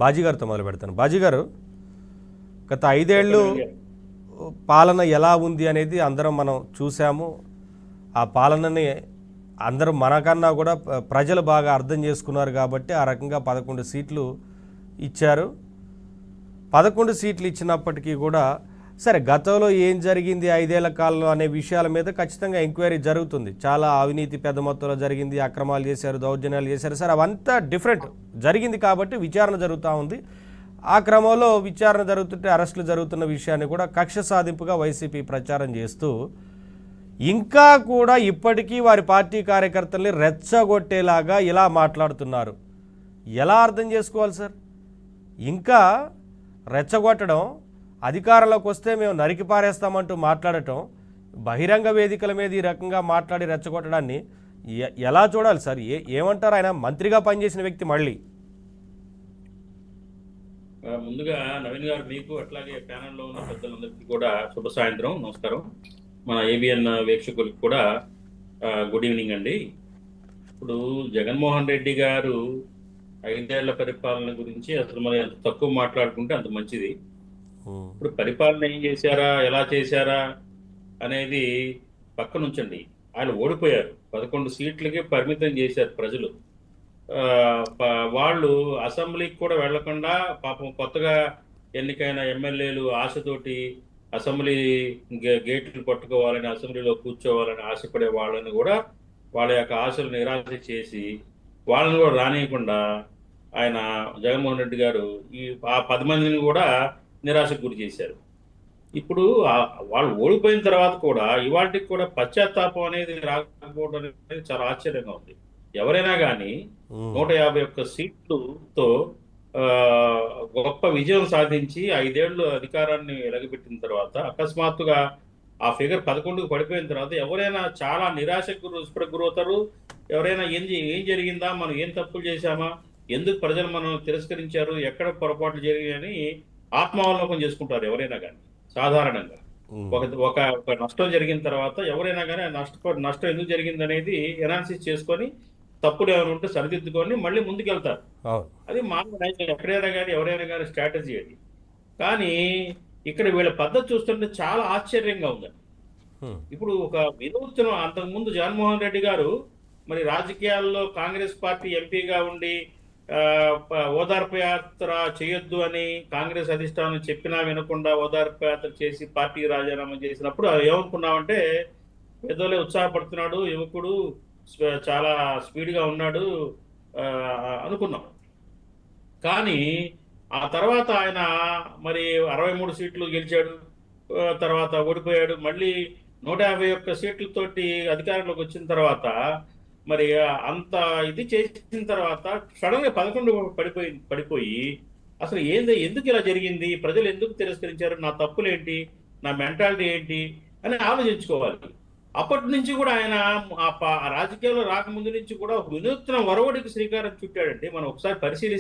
బాజీ గారితో మొదలు పెడతాను. బాజీ గారు, గత 5 ఏళ్ళు పాలన ఎలా ఉంది అనేది అందరం మనం చూసాము. ఆ పాలనని అందరూ మనకన్నా కూడా ప్రజలు బాగా అర్థం చేసుకున్నారు కాబట్టి ఆ రకంగా 11 సీట్లు ఇచ్చారు. 11 సీట్లు ఇచ్చినప్పటికీ కూడా సరే, గతంలో ఏం జరిగింది 5 ఏళ్ల కాలంలో అనే విషయాల మీద ఖచ్చితంగా ఎంక్వైరీ జరుగుతుంది. చాలా అవినీతి పెద్ద మొత్తంలో జరిగింది, అక్రమాలు చేశారు, దౌర్జన్యాలు చేశారు. సరే, అవంతా డిఫరెంట్ జరిగింది కాబట్టి విచారణ జరుగుతూ ఉంది. ఆ క్రమంలో విచారణ జరుగుతుంటే అరెస్టులు జరుగుతున్న విషయాన్ని కూడా కక్ష సాధింపుగా వైసీపీ ప్రచారం చేస్తూ ఇంకా కూడా ఇప్పటికీ వారి పార్టీ కార్యకర్తల్ని రెచ్చగొట్టేలాగా ఇలా మాట్లాడుతున్నారు. ఎలా అర్థం చేసుకోవాలి సార్? ఇంకా రెచ్చగొట్టడం, అధికారంలోకి వస్తే మేము నరికి పారేస్తామంటూ మాట్లాడటం, బహిరంగ వేదికల మీద ఈ రకంగా మాట్లాడి రెచ్చగొట్టడాన్ని ఎలా చూడాలి సార్? ఏమంటారు? ఆయన మంత్రిగా పనిచేసిన వ్యక్తి. మళ్ళీ ముందుగా నవీన్ గారు, మీకు అట్లాగే ప్యానెల్లో ఉన్న పెద్దలందరికీ కూడా శుభ సాయంత్రం, నమస్కారం. మన ఏబిఎన్ వీక్షకులకు కూడా గుడ్ ఈవినింగ్ అండి. ఇప్పుడు జగన్మోహన్ రెడ్డి గారు 5 ఏళ్ల పరిపాలన గురించి అసలు మనం ఎంత తక్కువ మాట్లాడుకుంటే అంత మంచిది. ఇప్పుడు పరిపాలన ఏం చేశారా, ఎలా చేశారా అనేది పక్కనుంచండి. ఆయన ఓడిపోయారు, 11 సీట్లకి పరిమితం చేశారు ప్రజలు. వాళ్ళు అసెంబ్లీకి కూడా వెళ్లకుండా పాపం కొత్తగా ఎన్నికైన ఎమ్మెల్యేలు ఆశతోటి అసెంబ్లీ గేట్లు పట్టుకోవాలని, అసెంబ్లీలో కూర్చోవాలని ఆశపడే వాళ్ళని కూడా వాళ్ళ యొక్క ఆశలు నిరాశ చేసి వాళ్ళని కూడా రానియకుండా ఆయన జగన్మోహన్ రెడ్డి గారు ఆ 10 మందిని కూడా నిరాశకు గురి చేశారు. ఇప్పుడు వాళ్ళు ఓడిపోయిన తర్వాత కూడా ఇవాటికి కూడా పశ్చాత్తాపం అనేది రాకపోవడం అనేది చాలా ఆశ్చర్యంగా ఉంది. ఎవరైనా కానీ 151 సీట్లతో గొప్ప విజయం సాధించి 5 ఏళ్లు అధికారాన్ని ఎలగబెట్టిన తర్వాత అకస్మాత్తుగా ఆ ఫిగర్ 11కు పడిపోయిన తర్వాత ఎవరైనా చాలా నిరాశకు గురవుతారు. ఎవరైనా ఏం జరిగిందా, మనం ఏం తప్పులు చేశామా, ఎందుకు ప్రజలు మనం తిరస్కరించారు, ఎక్కడ పొరపాట్లు జరిగాయని ఆత్మావలోకం చేసుకుంటారు ఎవరైనా కానీ. సాధారణంగా ఒక నష్టం జరిగిన తర్వాత ఎవరైనా కానీ నష్టం ఎందుకు జరిగింది అనేది ఎనాలిసిస్ చేసుకొని తప్పులు ఏమైనా ఉంటే సరిదిద్దుకొని మళ్ళీ ముందుకెళ్తారు. అది మామూలు నైజం, ఎక్కడైనా కానీ ఎవరైనా కానీ స్ట్రాటజీ అది. కానీ ఇక్కడ వీళ్ళ పద్ధతి చూస్తుంటే చాలా ఆశ్చర్యంగా ఉందండి. ఇప్పుడు ఒక వినూత్నం, అంతకుముందు జగన్మోహన్ రెడ్డి గారు మరి రాజకీయాల్లో కాంగ్రెస్ పార్టీ ఎంపీగా ఉండి ఓదార్పు యాత్ర చేయొద్దు అని కాంగ్రెస్ అధిష్టానం చెప్పినా వినకుండా ఓదార్పు యాత్ర చేసి పార్టీ రాజీనామా చేసినప్పుడు ఏమనుకున్నామంటే, ఏదోలే ఉత్సాహపడుతున్నాడు యువకుడు, చాలా స్పీడ్గా ఉన్నాడు అనుకున్నాం. కానీ ఆ తర్వాత ఆయన మరి 63 సీట్లు గెలిచాడు, తర్వాత ఓడిపోయాడు. మళ్ళీ 151 సీట్లతోటి అధికారంలోకి వచ్చిన తర్వాత మరి అంత ఇది చేసిన తర్వాత సడన్ గా 11 పడిపోయి అసలు ఎందుకు ఇలా జరిగింది, ప్రజలు ఎందుకు తిరస్కరించారు, నా తప్పులేంటి, నా మెంటాలిటీ ఏంటి అని ఆలోచించుకోవాలి. అప్పటి నుంచి కూడా ఆయన రాజకీయాల్లో రాకముందు నుంచి కూడా వినూత్న ఒరవడికి శ్రీకారం చుట్టాడండి. మనం ఒకసారి పరిశీలిస్తే